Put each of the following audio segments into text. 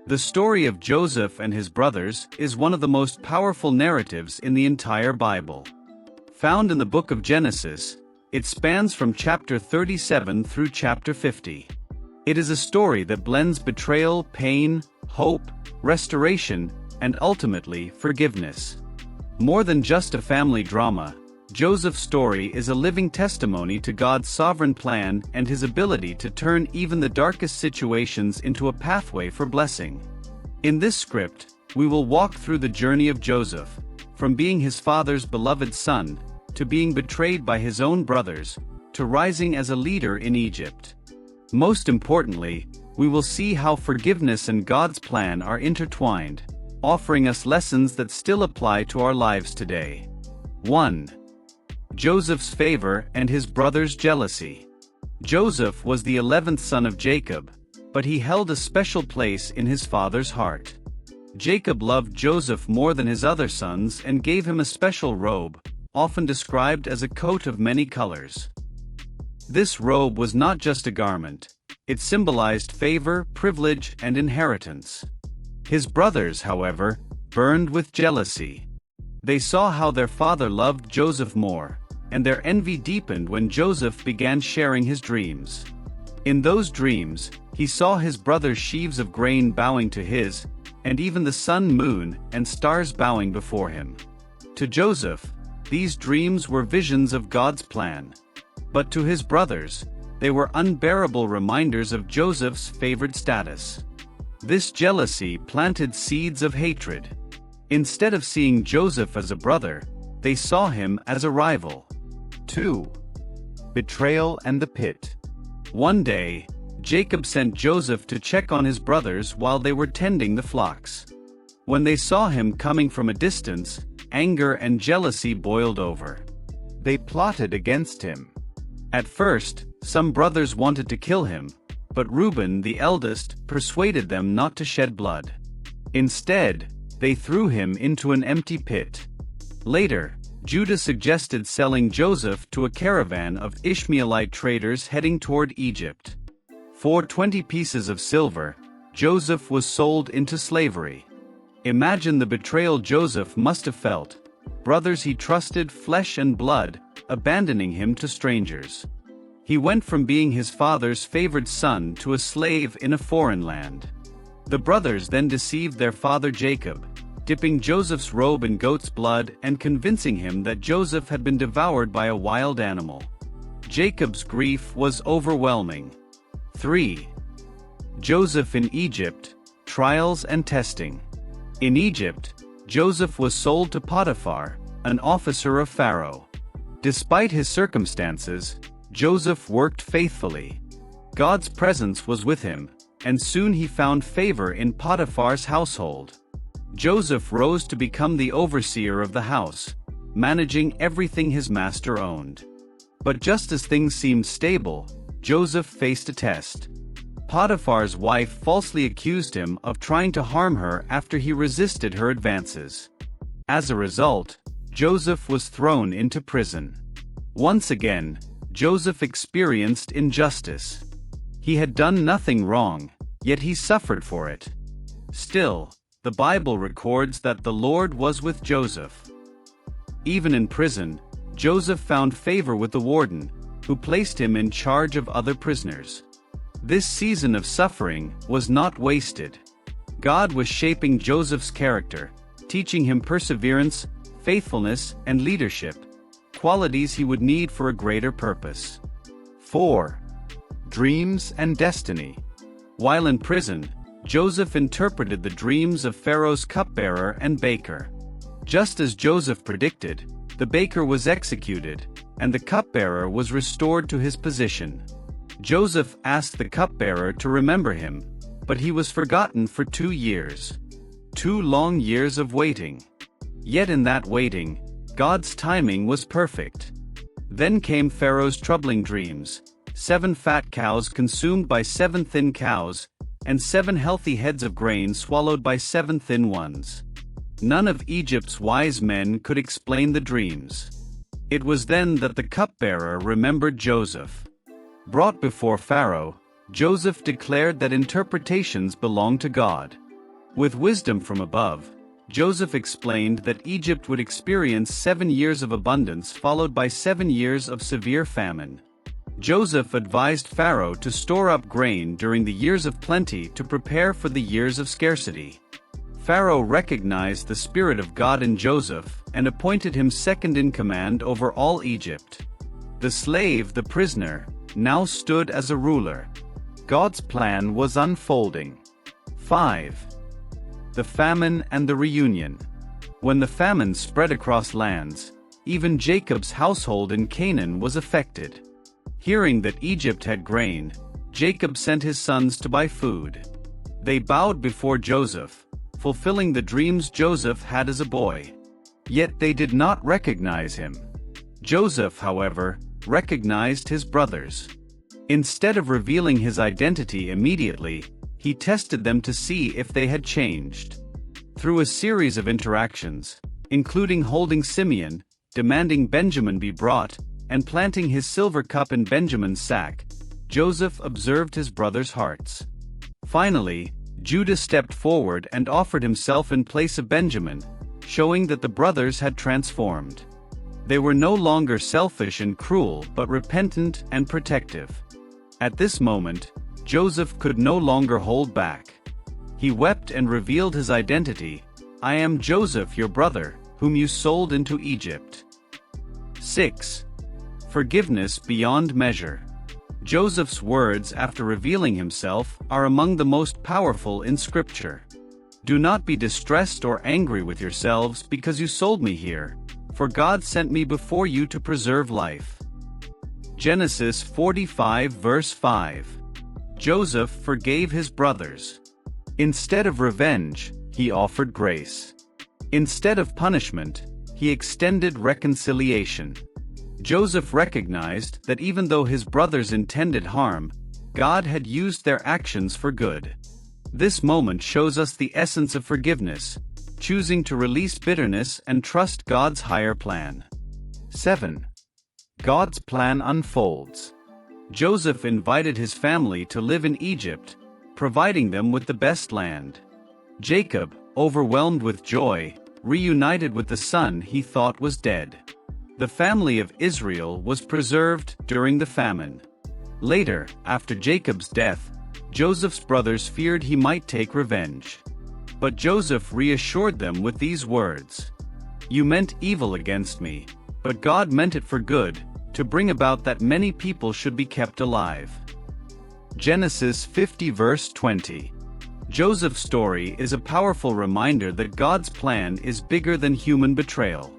The story of Joseph and his brothers is one of the most powerful narratives in the entire Bible. Found in the book of Genesis, it spans from chapter 37 through chapter 50. It is a story that blends betrayal, pain, hope, restoration, and ultimately forgiveness. More than just a family drama, Joseph's story is a living testimony to God's sovereign plan and his ability to turn even the darkest situations into a pathway for blessing. In this script, we will walk through the journey of Joseph, from being his father's beloved son, to being betrayed by his own brothers, to rising as a leader in Egypt. Most importantly, we will see how forgiveness and God's plan are intertwined, offering us lessons that still apply to our lives today. 1. Joseph's favor and his brothers' jealousy. Joseph was the 11th son of Jacob, but he held a special place in his father's heart. Jacob loved Joseph more than his other sons and gave him a special robe, often described as a coat of many colors. This robe was not just a garment, it symbolized favor, privilege, and inheritance. His brothers, however, burned with jealousy. They saw how their father loved Joseph more, and their envy deepened when Joseph began sharing his dreams. In those dreams, he saw his brothers' sheaves of grain bowing to his, and even the sun, moon, and stars bowing before him. To Joseph, these dreams were visions of God's plan. But to his brothers, they were unbearable reminders of Joseph's favored status. This jealousy planted seeds of hatred. Instead of seeing Joseph as a brother, they saw him as a rival. 2. Betrayal and the pit. One day, Jacob sent Joseph to check on his brothers while they were tending the flocks. When they saw him coming from a distance, anger and jealousy boiled over. They plotted against him. At first, some brothers wanted to kill him, but Reuben, the eldest, persuaded them not to shed blood. Instead, they threw him into an empty pit. Later, Judah suggested selling Joseph to a caravan of Ishmaelite traders heading toward Egypt. For 20 pieces of silver, Joseph was sold into slavery. Imagine the betrayal Joseph must have felt. Brothers he trusted, flesh and blood, abandoning him to strangers. He went from being his father's favored son to a slave in a foreign land. The brothers then deceived their father Jacob, dipping Joseph's robe in goat's blood and convincing him that Joseph had been devoured by a wild animal. Jacob's grief was overwhelming. 3. Joseph in Egypt, trials and testing. In Egypt, Joseph was sold to Potiphar, an officer of Pharaoh. Despite his circumstances, Joseph worked faithfully. God's presence was with him, and soon he found favor in Potiphar's household. Joseph rose to become the overseer of the house, managing everything his master owned. But just as things seemed stable, Joseph faced a test. Potiphar's wife falsely accused him of trying to harm her after he resisted her advances. As a result, Joseph was thrown into prison. Once again, Joseph experienced injustice. He had done nothing wrong, yet he suffered for it. Still, the Bible records that the Lord was with Joseph. Even in prison, Joseph found favor with the warden, who placed him in charge of other prisoners. This season of suffering was not wasted. God was shaping Joseph's character, teaching him perseverance, faithfulness, and leadership, qualities he would need for a greater purpose. 4. Dreams and destiny. While in prison, Joseph interpreted the dreams of Pharaoh's cupbearer and baker. Just as Joseph predicted, the baker was executed, and the cupbearer was restored to his position. Joseph asked the cupbearer to remember him, but he was forgotten for 2 years. 2 long years of waiting. Yet in that waiting, God's timing was perfect. Then came Pharaoh's troubling dreams: 7 fat cows consumed by 7 thin cows, and 7 healthy heads of grain swallowed by 7 thin ones. None of Egypt's wise men could explain the dreams. It was then that the cupbearer remembered Joseph. Brought before Pharaoh, Joseph declared that interpretations belong to God. With wisdom from above, Joseph explained that Egypt would experience 7 years of abundance followed by 7 years of severe famine. Joseph advised Pharaoh to store up grain during the years of plenty to prepare for the years of scarcity. Pharaoh recognized the Spirit of God in Joseph and appointed him second in command over all Egypt. The slave, the prisoner, now stood as a ruler. God's plan was unfolding. 5. The famine and the reunion. When the famine spread across lands, even Jacob's household in Canaan was affected. Hearing that Egypt had grain, Jacob sent his sons to buy food. They bowed before Joseph, fulfilling the dreams Joseph had as a boy. Yet they did not recognize him. Joseph, however, recognized his brothers. Instead of revealing his identity immediately, he tested them to see if they had changed. Through a series of interactions, including holding Simeon, demanding Benjamin be brought, and planting his silver cup in Benjamin's sack, Joseph observed his brothers' hearts. Finally, Judah stepped forward and offered himself in place of Benjamin, showing that the brothers had transformed. They were no longer selfish and cruel but repentant and protective. At this moment, Joseph could no longer hold back. He wept and revealed his identity. "I am Joseph, your brother, whom you sold into Egypt." 6. Forgiveness beyond measure. Joseph's words after revealing himself are among the most powerful in Scripture. "Do not be distressed or angry with yourselves because you sold me here, for God sent me before you to preserve life." Genesis 45 verse 5. Joseph forgave his brothers. Instead of revenge, he offered grace. Instead of punishment, he extended reconciliation. Joseph recognized that even though his brothers intended harm, God had used their actions for good. This moment shows us the essence of forgiveness, choosing to release bitterness and trust God's higher plan. 7. God's plan unfolds. Joseph invited his family to live in Egypt, providing them with the best land. Jacob, overwhelmed with joy, reunited with the son he thought was dead. The family of Israel was preserved during the famine. Later, after Jacob's death, Joseph's brothers feared he might take revenge. But Joseph reassured them with these words: "You meant evil against me, but God meant it for good, to bring about that many people should be kept alive." Genesis 50 verse 20. Joseph's story is a powerful reminder that God's plan is bigger than human betrayal.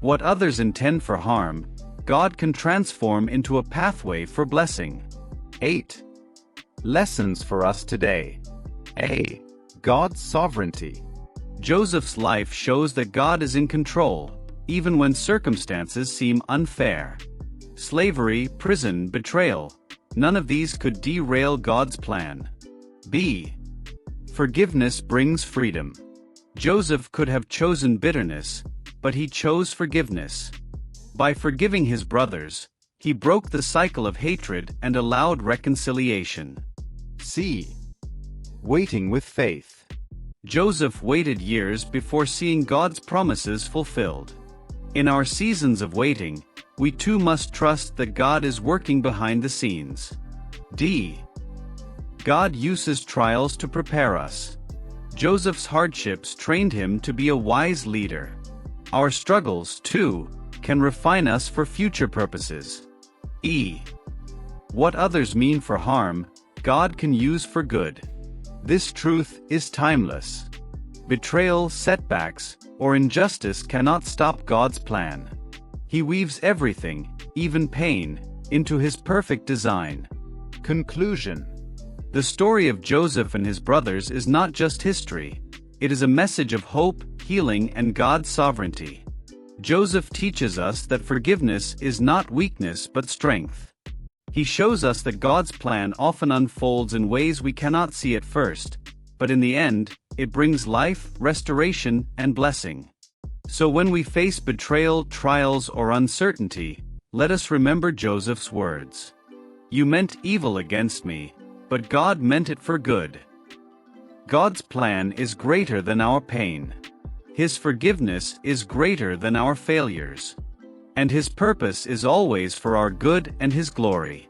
What others intend for harm, God can transform into a pathway for blessing. 8. Lessons for us today. A. God's sovereignty. Joseph's life shows that God is in control, even when circumstances seem unfair. Slavery, prison, betrayal, none of these could derail God's plan. B. Forgiveness brings freedom. Joseph could have chosen bitterness, but he chose forgiveness. By forgiving his brothers, he broke the cycle of hatred and allowed reconciliation. C. Waiting with faith. Joseph waited years before seeing God's promises fulfilled. In our seasons of waiting, we too must trust that God is working behind the scenes. D. God uses trials to prepare us. Joseph's hardships trained him to be a wise leader. Our struggles, too, can refine us for future purposes. E. What others mean for harm, God can use for good. This truth is timeless. Betrayal, setbacks, or injustice cannot stop God's plan. He weaves everything, even pain, into His perfect design. Conclusion. The story of Joseph and his brothers is not just history. It is a message of hope, healing, and God's sovereignty. Joseph teaches us that forgiveness is not weakness but strength. He shows us that God's plan often unfolds in ways we cannot see at first, but in the end, it brings life, restoration, and blessing. So when we face betrayal, trials, or uncertainty, let us remember Joseph's words. "You meant evil against me, but God meant it for good." God's plan is greater than our pain. His forgiveness is greater than our failures. And His purpose is always for our good and His glory.